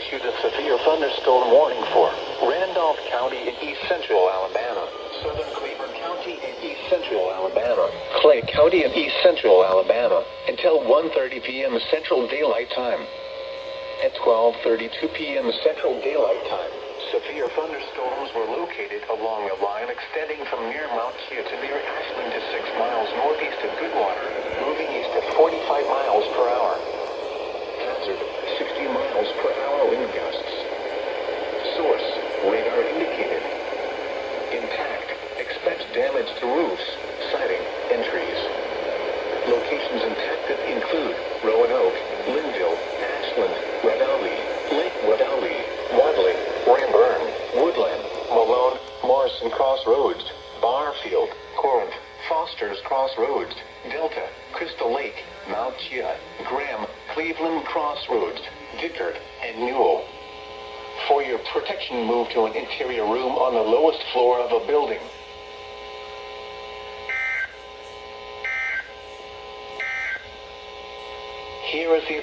issued a severe thunderstorm warning for Randolph County in east central Alabama, southern Cleveland County in east central Alabama, Clay County in east central Alabama, until 1:30 p.m. Central Daylight Time. At 12:32 p.m. Central Daylight Time, severe thunderstorms were located along a line extending from near Mount Kia to near Ashland to 6 miles northeast of Goodwater, moving east at 45 miles per hour. Hazard, 60 miles per hour wind gusts. Source, radar indicated. Impact, expect damage to roofs, siding, and trees. Locations impacted include Roanoke, Linville, Ashland, Radali, Lake Wadali, Wadley, Ramburn, Woodland, Malone, Morrison Crossroads, Barfield, Corinth, Foster's Crossroads, Delta, Crystal Lake, Mount Kia, Graham, Cleveland Crossroads, Dickard, and Newell. For your protection, move to an interior room on the lowest floor of a building. Here is the